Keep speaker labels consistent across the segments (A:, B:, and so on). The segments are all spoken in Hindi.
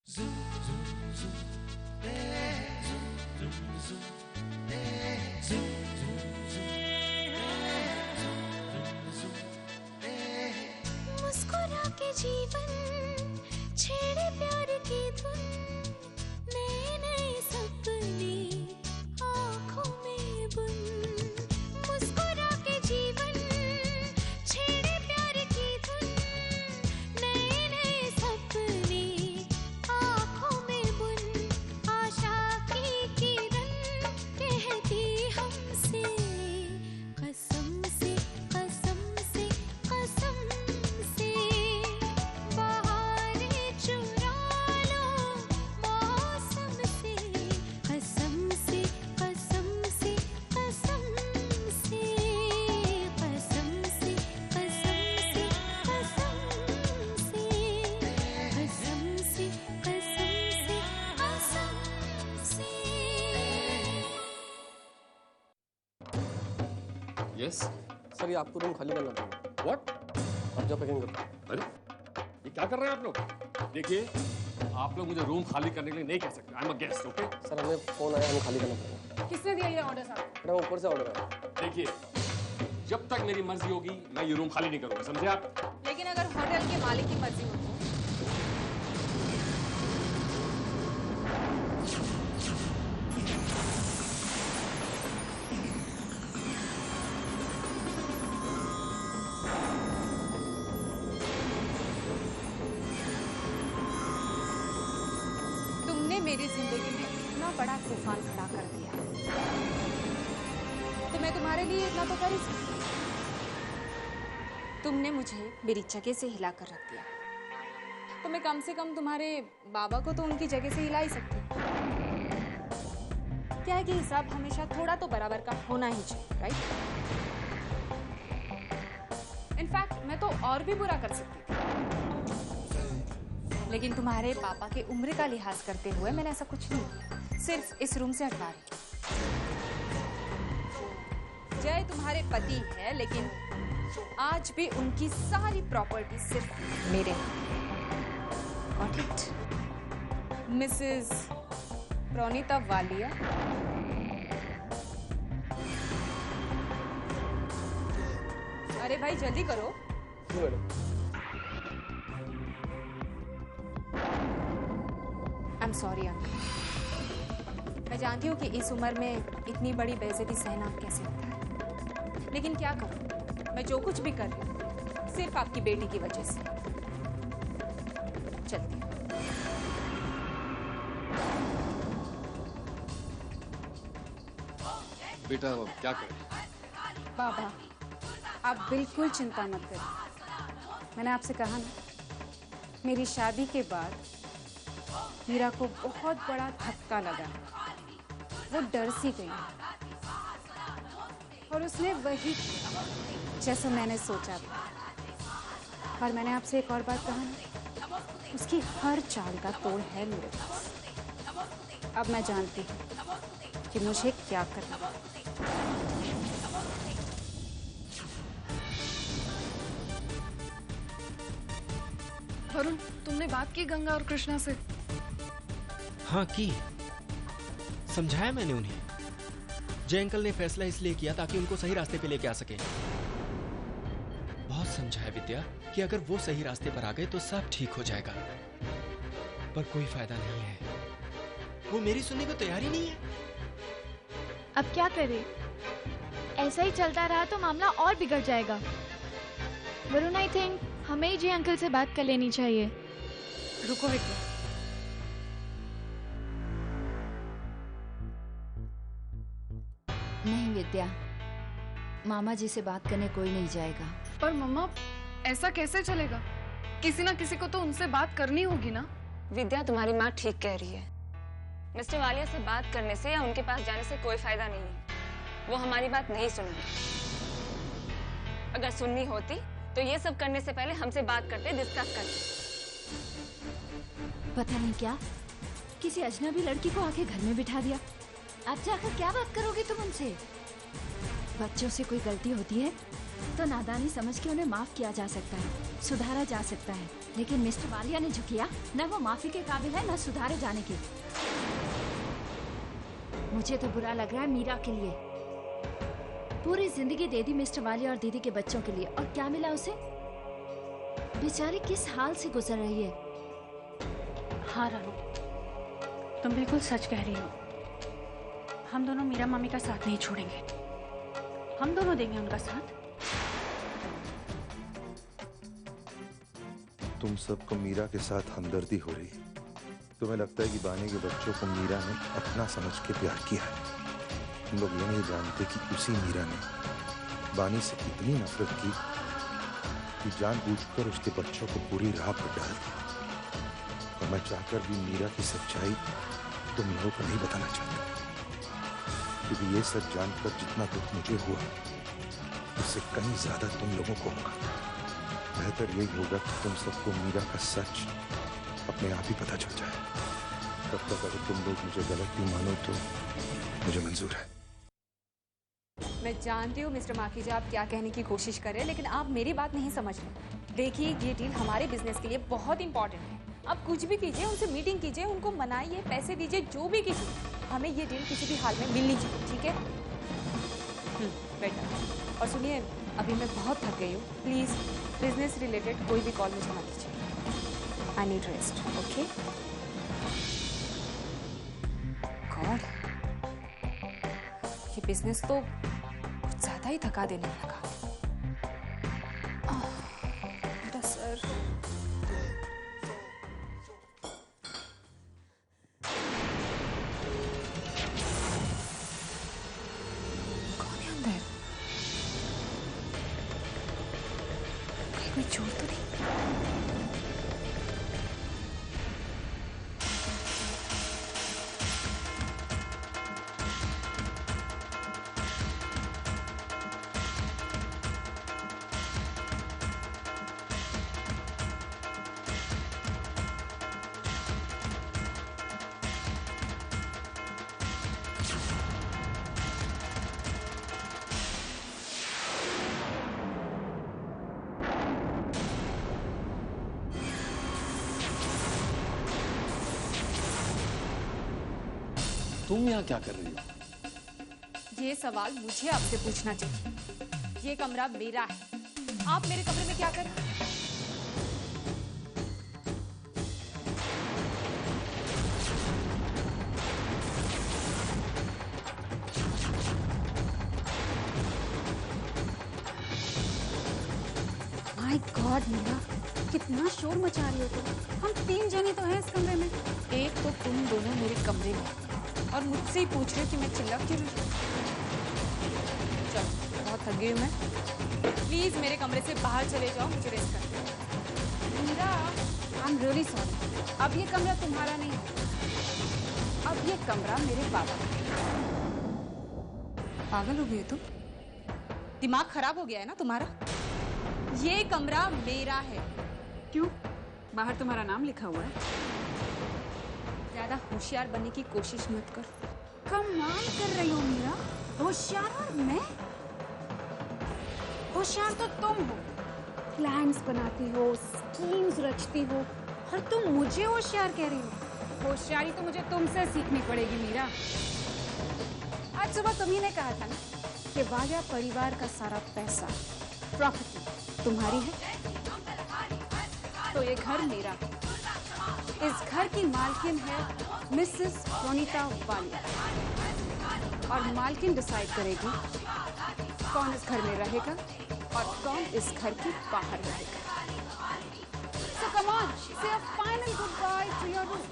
A: मुस्कुरा के जीवन छेड़े प्यार की धुन, नए नए सपने आँखों में बुन। मुस्कुरा के जीवन छेड़े प्यार की धुन, नए नए सपने आँखों में बुन। आशा की किरण कहती हमसे कसम से कसम से कसम से, बहारें चुरा लो मौसम से कसम से कसम से कसम से कसम से कसम से कसम से कसम से कसम से कसम से।
B: यस
C: सर ये आपको रूम खाली करना पड़ेगा।
B: व्हाट?
C: आप जाओ पैकिंग करो।
B: अरे ये क्या कर रहे हैं आप लोग? देखिए आप लोग मुझे रूम खाली करने के लिए नहीं कह सकते। I am a guest, okay?
C: Sir हमें फोन आया, हमें खाली करना पड़ेगा।
D: किसने दिया ये ऑर्डर साहब?
C: मैडम ऊपर से ऑर्डर आया।
B: देखिए जब तक मेरी मर्जी होगी मैं ये रूम खाली नहीं करूंगा, समझे आप?
D: लेकिन अगर होटल के मालिक की मर्जी हो तो? तुमने मेरी जिंदगी में इतना बड़ा तूफान खड़ा कर दिया तो मैं तुम्हारे लिए इतना तो कर ही सकती हूँ। तुमने मुझे मेरी जगह से हिला कर रख दिया तो मैं कम से कम तुम्हारे बाबा को तो उनकी जगह से हिला ही सकती हूँ। क्या है कि हिसाब हमेशा थोड़ा तो बराबर का होना ही चाहिए, राइट? इनफैक्ट मैं तो और भी बुरा कर सकती थी, लेकिन तुम्हारे पापा के उम्र का लिहाज करते हुए मैंने ऐसा कुछ नहीं किया, सिर्फ इस रूम से हटवा रही। जय तुम्हारे पति है, लेकिन आज भी उनकी सारी प्रॉपर्टी सिर्फ मेरे हैं। Got it? Mrs Proneeta Walia. अरे भाई जल्दी करो।
C: जी madam.
D: I am sorry uncle, मैं जानती हूँ कि इस उम्र में इतनी बड़ी बेइज्जती सहना कैसे होता है, लेकिन क्या करूँ, मैं जो कुछ भी कर रही हूँ सिर्फ आपकी बेटी की वजह से। चलती हूँ।
B: बेटा क्या करें?
E: बाबा आप बिल्कुल चिंता मत करिए। मैंने आपसे कहा ना, मेरी शादी के बाद मीरा को बहुत बड़ा धक्का लगा, वो डर सी गई और उसने वही किया जैसा मैंने सोचा था। और मैंने आपसे एक और बात कहा ना, उसकी हर चाल का तोड़ है मेरे पास। अब मैं जानती हूँ कि मुझे क्या करना है।
F: वरुण, तुमने बात की गंगा और कृष्णा से?
G: हाँ की, समझाया मैंने उन्हें। जय अंकल ने फैसला इसलिए किया ताकि उनको सही रास्ते पे लेके आ सके। बहुत समझाया विद्या कि अगर वो सही रास्ते पर आ गए तो सब ठीक हो जाएगा, पर कोई फायदा नहीं है। वो मेरी सुनने को तैयार ही नहीं है।
H: अब क्या करें? ऐसा ही चलता रहा तो मामला और बिगड़ जाएगा। वरुण, आई थिंक हमें ही जय अंकल से बात कर लेनी चाहिए।
E: रुको विद्या,
I: नहीं विद्या, मामा जी से बात करने कोई नहीं जाएगा।
F: पर मम्मा, ऐसा कैसे चलेगा? किसी ना किसी को तो उनसे बात करनी होगी ना।
D: विद्या, तुम्हारी माँ ठीक कह रही है। मिस्टर वालिया से बात करने से या उनके पास जाने से कोई फायदा नहीं है। वो हमारी बात नहीं सुनेंगे। अगर सुननी होती तो ये सब करने से पहले हमसे बात करते, डिस्कस करते।
I: पता नहीं क्या किसी अजनबी लड़की को आके घर में बिठा दिया। अब जाकर क्या बात करोगे तुम उनसे? बच्चों से कोई गलती होती है तो नादानी समझ के उन्हें माफ किया जा सकता है, सुधारा जा सकता है। लेकिन मिस्टर वालिया ने जो किया न वो माफी के काबिल है न सुधारे जाने के। मुझे तो बुरा लग रहा है मीरा के लिए। पूरी जिंदगी दे दी मिस्टर वालिया और दीदी के बच्चों के लिए, और क्या मिला उसे? बेचारी किस हाल से गुजर रही है।
E: हाँ रानू, तुम बिल्कुल सच कह रही हो। हम दोनों मीरा मामी का साथ नहीं छोड़ेंगे, हम दोनों देंगे उनका साथ।
J: तुम सबको मीरा के साथ हमदर्दी हो रही है। तुम्हें लगता है कि बानी के बच्चों को मीरा ने अपना समझ के प्यार किया है। तुम लोग ये नहीं जानते कि उसी मीरा ने बानी से इतनी नफरत की कि जानबूझकर उसके बच्चों को बुरी राह पर डाल दिया। और मैं चाहकर भी मीरा की सच्चाई तुम लोगों को नहीं बताना चाहता, क्योंकि ये सच जानकर जितना दुख मुझे हुआ उससे कहीं ज्यादा तुम लोगों को होगा। बेहतर यही होगा कि तुम सबको मीरा का सच अपने आप ही पता चल जाए। तब तक अगर तुम लोग मुझे गलत भी मानो तो मुझे मंजूर है।
D: मैं जानती हूँ मिस्टर माखीजा आप क्या कहने की कोशिश कर रहे हैं, लेकिन आप मेरी बात नहीं समझ रहे। देखिए, ये डील हमारे बिजनेस के लिए बहुत इंपॉर्टेंट है। आप कुछ भी कीजिए, उनसे मीटिंग कीजिए, उनको मनाइए, पैसे दीजिए, जो भी कीजिए, हमें ये डील किसी भी हाल में मिलनी चाहिए, ठीक है? बेटर। और सुनिए, अभी मैं बहुत थक गई हूँ, प्लीज़ बिजनेस रिलेटेड कोई भी कॉल मुझे मत कीजिए। I need rest, okay? God, ये बिजनेस तो कुछ ज्यादा ही थका देने लगा। मेरा सर। कौन है अंदर? कहीं कोई चोर तो नहीं?
B: तुम यहाँ क्या कर रही हो?
D: ये सवाल मुझे आपसे पूछना चाहिए। ये कमरा मेरा है, आप मेरे कमरे में क्या कर रहे हैं?
E: माय गॉड मीरा, कितना शोर मचा रही हो तुम। हम 3 जने तो हैं इस कमरे में।
D: एक तो तुम दोनों मेरे कमरे में और मुझसे ही पूछ रहे हो कि मैं चिल्ला क्यों रही हूँ। चल, बहुत थक गई हूँ मैं। प्लीज मेरे कमरे से बाहर चले जाओ, मुझे रेस्ट करने दो।
E: Meera, I am really sorry. अब ये कमरा तुम्हारा नहीं है, अब ये कमरा मेरे बाबा का है।
D: पागल हो गई तुम? दिमाग खराब हो गया है ना तुम्हारा? ये कमरा मेरा है।
E: क्यों? बाहर तुम्हारा नाम लिखा हुआ है।
D: ज्यादा होशियार बनने की कोशिश मत कर।
E: कमाल कर रही हो मीरा। होशियार और मैं? होशियार तो तुम हो, प्लान्स बनाती हो, स्कीम्स रचती हो, और तुम मुझे होशियार कह रही हो। होशियारी तो मुझे तुमसे सीखनी पड़ेगी मीरा। आज सुबह तुम्ही ने कहा था ना कि वालिया परिवार का सारा पैसा, प्रॉपर्टी तुम्हारी है, तो ये घर मेरा है। इस घर की मालकिन है मिसेस वनीता वालिया, और मालकिन डिसाइड करेगी कौन इस घर में रहेगा और कौन इस घर के बाहर रहेगा। So come on, say a final goodbye to your room.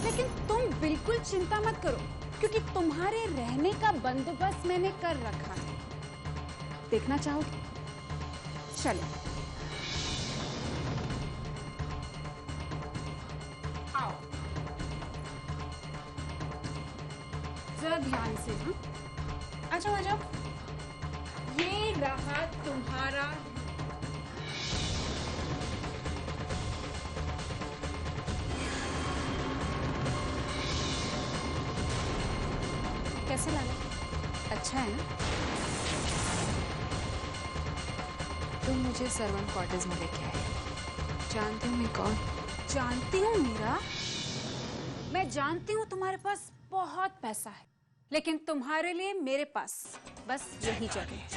E: लेकिन तुम बिल्कुल चिंता मत करो, क्योंकि तुम्हारे रहने का बंदोबस्त मैंने कर रखा है। देखना चाहोगे? चलो आओ, जरा ध्यान से। हाँ, आ जाओ आ जाओ। ये रहा तुम्हारा कैसे लगा? अच्छा है ना?
D: तुम मुझे सर्वेंट क्वार्टर्स में लेके आए। जानती हूँ मैं कौन?
E: जानती हूँ मीरा, मैं जानती हूँ तुम्हारे पास बहुत पैसा है, लेकिन तुम्हारे लिए मेरे पास बस यही जगह है।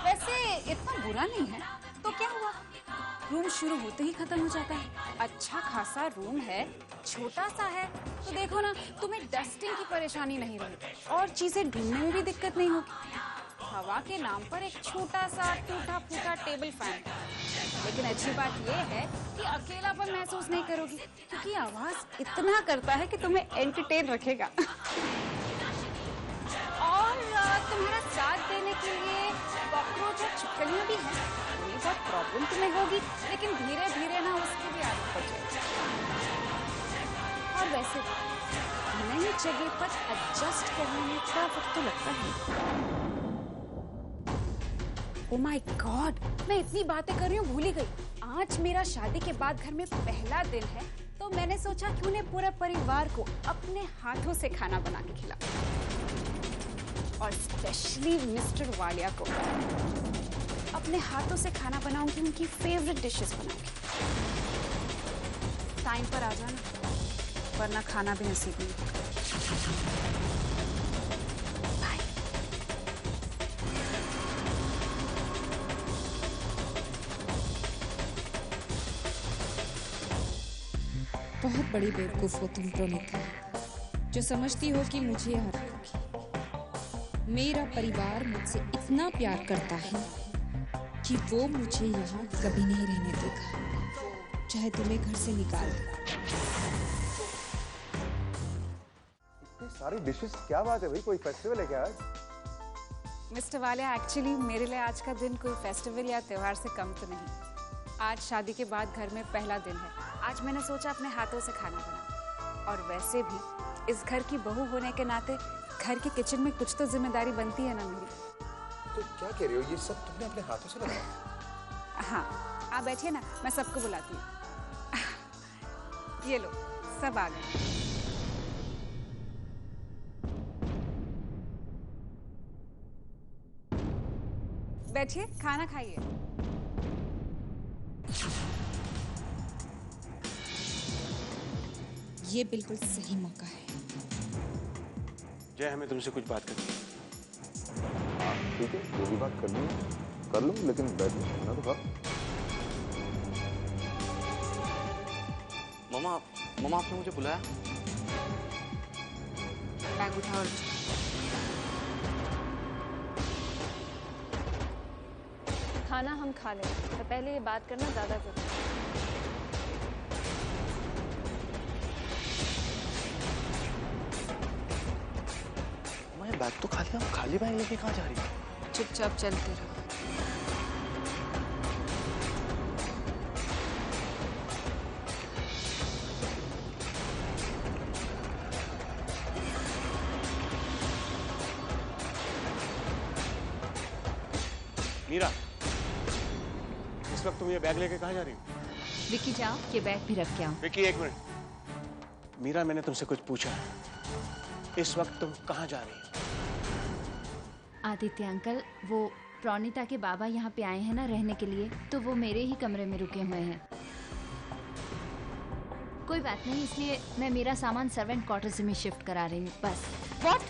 E: वैसे इतना बुरा नहीं है, तो क्या हुआ? रूम शुरू होते ही खत्म हो जाता है। अच्छा खासा रूम है, छोटा सा है, तो देखो ना, तुम्हें डस्टिंग की परेशानी नहीं रहेगी और चीजें ढूंढने में भी दिक्कत नहीं होगी। हवा के नाम पर एक छोटा सा टूटा फूटा टेबल फैन, लेकिन अच्छी बात यह है कि अकेलापन महसूस नहीं करोगी, क्योंकि आवाज इतना करता है कि तुम्हें एंटरटेन रखेगा। और तुम्हारा साथ देने के लिए कॉकरोच और छिपकलियां भी हैं। थोड़ी बहुत प्रॉब्लम तुम्हें होगी, लेकिन धीरे धीरे ना उसकी भी आदत पड़ जाएगी। और वैसे नई जगह पर एडजस्ट करने में थोड़ा वक्त तो लगता है। ओह माय गॉड, मैं इतनी बातें कर रही हूँ, भूल ही गई। आज मेरा शादी के बाद घर में पहला दिन है, तो मैंने सोचा क्यों न पूरे परिवार को अपने हाथों से खाना बना के खिला, और स्पेशली मिस्टर वालिया को अपने हाथों से खाना बनाऊंगी, उनकी फेवरेट डिशेस बनाऊंगी। टाइम पर आ जाना, वरना खाना भी नसीब नहीं होगा।
D: बहुत बड़ी बेवकूफ हो तुम प्रोमिता, जो समझती हो कि मुझे हराओगी। मेरा परिवार मुझसे इतना प्यार करता है कि वो मुझे यहाँ कभी नहीं रहने देगा, चाहे तुम्हें घर से निकाल दे।
J: इतनी सारी डिशेस, क्या बात है भाई? कोई फेस्टिवल है क्या आज?
E: मिस्टर वालिया, एक्चुअली मेरे लिए आज का दिन कोई फेस्टिवल या त्योहार से कम तो नहीं। आज शादी के बाद घर में पहला दिन है। आज मैंने सोचा अपने हाथों से खाना बनाऊं, और वैसे भी इस घर की बहू होने के नाते घर के किचन में कुछ तो जिम्मेदारी बनती है ना मेरी।
J: तो क्या कह रही हो? ये सब तुमने अपने हाथों से बनाया?
E: हाँ, आप बैठिए ना, मैं सबको बुलाती हूँ। ये लो, सब आ गए। बैठिए, खाना खाइए।
D: ये बिल्कुल सही मौका है।
K: जय, हमें तुमसे कुछ बात करनी है।
J: ठीक है, जो भी बात करनी है कर लो, लेकिन बैठो ना तो बात।
K: मामा आपने मुझे बुलाया?
D: बैग उठाओ।
L: खाना हम खा लें, तो पहले ये बात करना ज़्यादा जरूरी है।
K: मैं बैग तो खा लिया, खाली बैग लेके कहाँ जा रही है?
D: चुपचाप चलते रहो।
K: मीरा, इस वक्त तुम ये बैग लेके कहाँ जा रही हो?
I: विकी, जाओ ये बैग भी रख के आओ।
K: विकी, एक मिनट। मीरा, मैंने तुमसे कुछ पूछा है। इस वक्त तुम कहाँ जा रही हो?
I: आदित्य अंकल, वो प्रोनिता के बाबा यहाँ पे आए हैं ना रहने के लिए, तो वो मेरे ही कमरे में रुके हुए हैं। कोई बात नहीं, इसलिए मैं मेरा सामान सर्वेंट क्वार्टर्स में शिफ्ट करा रही हूँ बस।
E: व्हाट?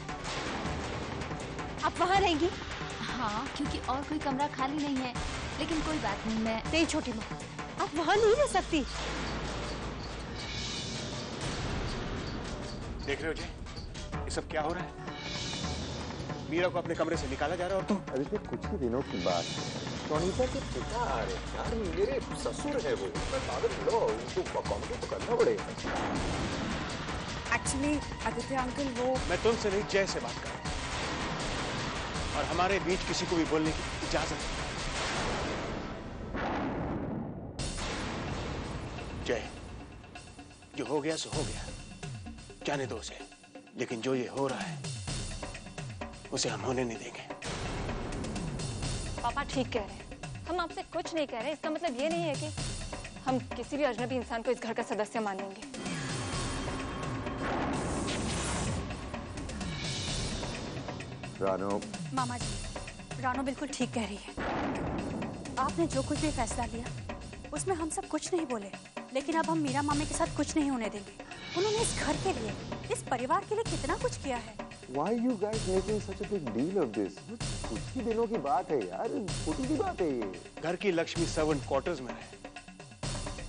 E: आप वहाँ रहेंगी?
I: हाँ, क्योंकि और कोई कमरा खाली नहीं है। लेकिन कोई बात नहीं, मैं
E: नहीं छोटी माँ, आप वहाँ नहीं रह सकती।
K: देख रहे हो जी, ये सब क्या हो रहा है? मीरा को अपने कमरे से निकाला जा रहा है और तुम?
J: अभी तो कुछ ही दिनों की बात है, प्रोनिता के पिता आ रहे हैं यार, मेरे ससुर है वो। मैं पागल लो, उनको अकोमोडेट तो करना पड़ेगा।
E: एक्चुअली आदित्य अंकल, वो
K: मैं तुमसे नहीं, जय से बात कर रहा हूँ, और हमारे बीच किसी को भी बोलने की इजाजत नहीं। जय, जो हो गया सो हो गया, जाने दो उसे। लेकिन जो ये हो रहा है उसे हम होने नहीं देंगे।
L: पापा ठीक कह रहे हैं, हम आपसे कुछ नहीं कह रहे। इसका मतलब ये नहीं है कि हम किसी भी अजनबी इंसान को इस घर का सदस्य मानेंगे।
J: रानो,
E: मामा जी, रानो बिल्कुल ठीक कह रही है। आपने जो कुछ भी फैसला लिया उसमें हम सब कुछ नहीं बोले, लेकिन अब हम मीरा मामी के साथ कुछ नहीं होने देंगे। उन्होंने इस घर के लिए, इस परिवार के लिए कितना कुछ किया है।
J: Why you guys making such a big deal of this? कुछ ही दिनों की बात है यार, छोटी सी बात है ये।
K: घर की लक्ष्मी सर्वेंट क्वार्टर्स में रहे,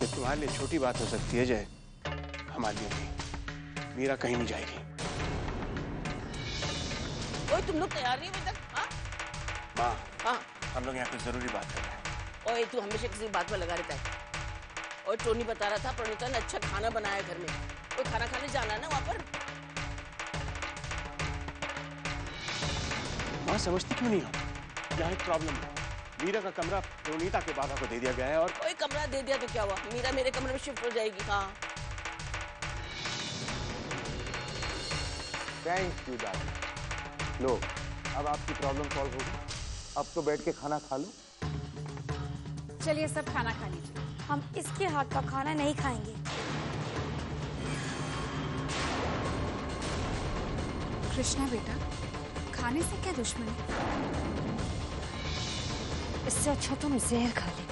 K: ये तुम्हारे लिए छोटी बात हो सकती है जय, हमारे लिए नहीं। मीरा कहीं नहीं जाएगी।
M: ओए तुम लोग तैयार नहीं अभी तक? हाँ
K: माँ,
M: हाँ।
K: हम लोग यहाँ कुछ जरूरी बात कर रहे हैं।
M: ओए तू हमेशा किसी बात में लगा रहता है। और टोनी बता रहा था प्रणीता ने अच्छा खाना बनाया घर में, कोई खाना खाने जाना है ना वहाँ पर।
K: माँ समझती क्यों नहीं हो? यहाँ एक प्रॉब्लम है। मीरा का कमरा प्रणीता के बाबा को दे दिया गया है और
M: कोई कमरा दे दिया तो क्या हुआ? मीरा मेरे कमरे में शिफ्ट हो जाएगी। हाँ
J: थैंक यू दादी। लो अब आपकी प्रॉब्लम सॉल्व होगी, अब तो बैठ के खाना खा लो।
E: चलिए सब खाना खा लीजिए। हम इसके हाथ का खाना नहीं खाएंगे।
D: कृष्णा बेटा, खाने से क्या दुश्मनी?
I: इससे अच्छा तुम जहर खा ले।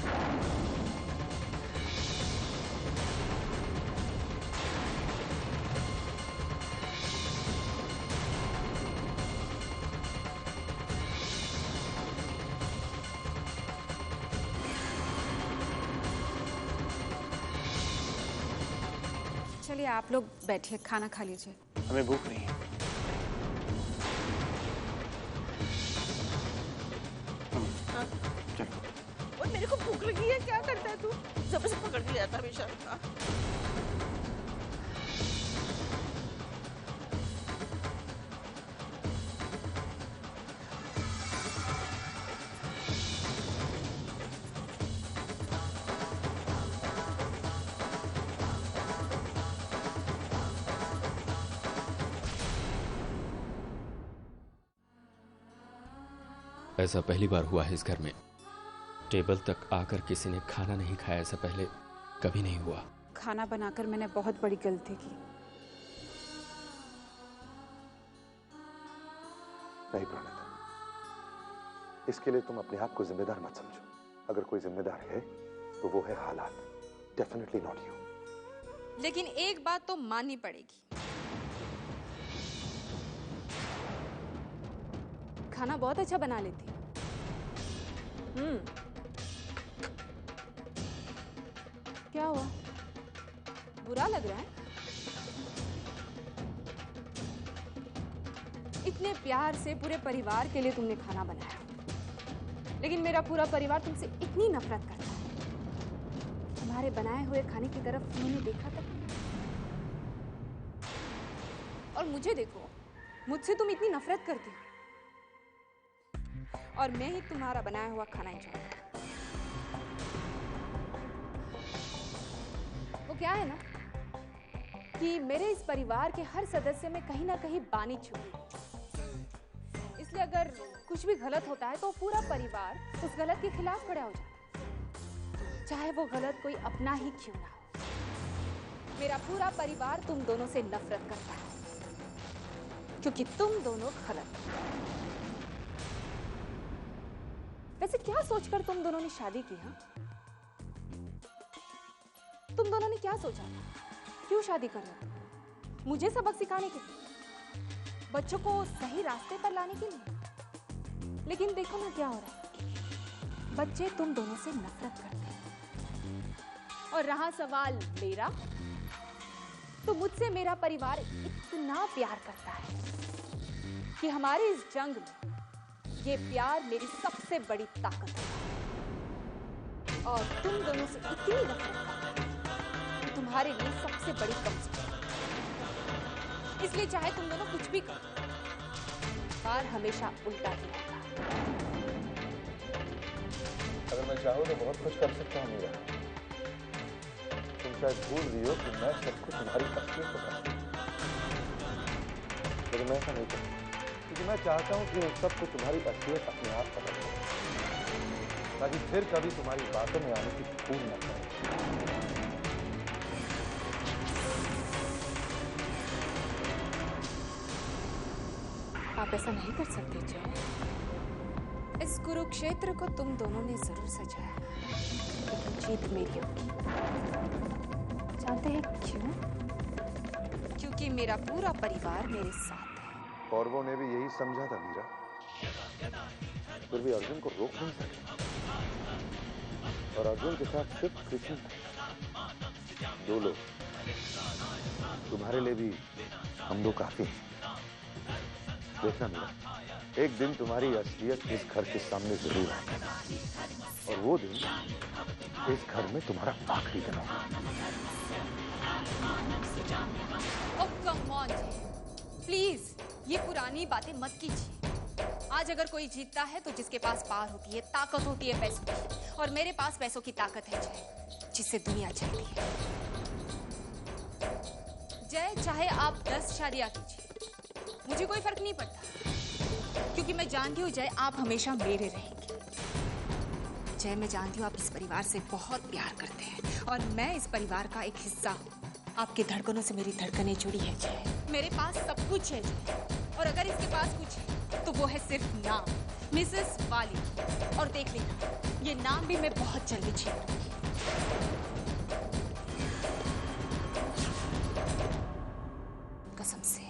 D: चलिए आप लोग बैठिए, खाना खा लीजिए।
K: हमें भूख नहीं है।
M: ओए मेरे को भूख लगी है, क्या करता है तू? जबरदस्ती पकड़ के ले आता हमेशा। हाँ?
G: ऐसा पहली बार हुआ है इस घर में। टेबल तक आकर किसी ने खाना नहीं खाया, ऐसा पहले कभी नहीं हुआ।
E: खाना बनाकर मैंने बहुत बड़ी गलती की।
J: नहीं प्रणीता, इसके लिए तुम अपने आप को जिम्मेदार मत समझो। अगर कोई जिम्मेदार है तो वो है हालात, डेफिनेटली नॉट यू।
D: लेकिन एक बात तो माननी पड़ेगी, खाना बहुत अच्छा बना लेती। क्या हुआ? बुरा लग रहा है? इतने प्यार से पूरे परिवार के लिए तुमने खाना बनाया, लेकिन मेरा पूरा परिवार तुमसे इतनी नफरत करता है। तुम्हारे बनाए हुए खाने की तरफ उन्होंने देखा तक। और मुझे देखो, मुझसे तुम इतनी नफरत करती हो और मैं ही तुम्हारा बनाया हुआ खाना एंजॉय। वो क्या है ना कि मेरे इस परिवार के हर सदस्य में कहीं ना कहीं बानी छुपी है। इसलिए अगर कुछ भी गलत होता है तो पूरा परिवार उस गलत के खिलाफ खड़ा हो जाता है, चाहे वो गलत कोई अपना ही क्यों ना हो। मेरा पूरा परिवार तुम दोनों से नफरत करता है क्योंकि तुम दोनों गलत हो। वैसे क्या सोचकर तुम दोनों ने शादी की? हाँ, तुम दोनों ने क्या सोचा? क्यों शादी कर रहे हो? मुझे सबक सिखाने के लिए, बच्चों को सही रास्ते पर लाने के लिए? लेकिन देखो ना क्या हो रहा है, बच्चे तुम दोनों से नफरत करते हैं। और रहा सवाल मेरा, तो मुझसे मेरा परिवार इतना प्यार करता है कि हमारे इस जंग में ये प्यार मेरी सबसे बड़ी ताकत है। और तुम दोनों से इतनी नफरत कि तुम्हारे लिए सबसे बड़ी कमजोरी। इसलिए चाहे तुम दोनों कुछ भी करो, बार हमेशा उल्टा ही होगा।
J: अगर मैं चाहूँ तो बहुत कुछ कर सकता हूँ मीरा। तुम शायद भूल रही हो कि मैं सब कुछ तुम्हारी असलियत बताऊँ, लेकिन मैं ऐसा नहीं करता क्योंकि मैं चाहता हूँ कि उन सबको तुम्हारी असलियत अपने आप पता चले, ताकि फिर कभी तुम्हारी बातों में आने की भूल न करें।
D: आप ऐसा नहीं कर सकते जो। इस कुरुक्षेत्र को तुम दोनों ने जरूर सजाया, लेकिन जीत मेरी होगी। जानते हैं क्यों? क्योंकि मेरा पूरा परिवार मेरे साथ है।
J: कौरवों ने भी यही समझा था मीरा, फिर भी अर्जुन को रोक नहीं सके, और अर्जुन के साथ सिर्फ कृष्ण थे। दो लोग, तुम्हारे लिए भी हम दो काफी हैं। देखना मीरा, एक दिन तुम्हारी असलियत इस घर के सामने जरूर आएगी, और वो दिन इस घर में तुम्हारा आखिरी दिन होगा।
D: ओह कम ऑन, प्लीज ये पुरानी बातें मत कीजिए। आज अगर कोई जीतता है तो जिसके पास पावर होती है, ताकत होती है पैसों की, और मेरे पास पैसों की ताकत है जय, जिससे दुनिया चलती है। जय, चाहे आप 10 शादियां कीजिए, मुझे कोई फर्क नहीं पड़ता, क्योंकि मैं जानती हूँ जय आप हमेशा मेरे रहेंगे। जय, मैं जानती हूँ आप इस परिवार से बहुत प्यार करते हैं, और मैं इस परिवार का एक हिस्सा हूँ। आपकी धड़कनों से मेरी धड़कनें जुड़ी है जय। मेरे पास सब कुछ है जय, और अगर इसके पास कुछ है तो वो है सिर्फ नाम, मिसेस वाली। और देख लेना, ये नाम भी मैं बहुत जल्दी छीन लूंगी। कसम से।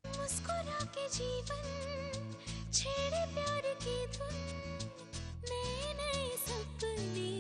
A: मुस्कुरा के जीवन छेड़े प्यार की धुन, नए नए सपने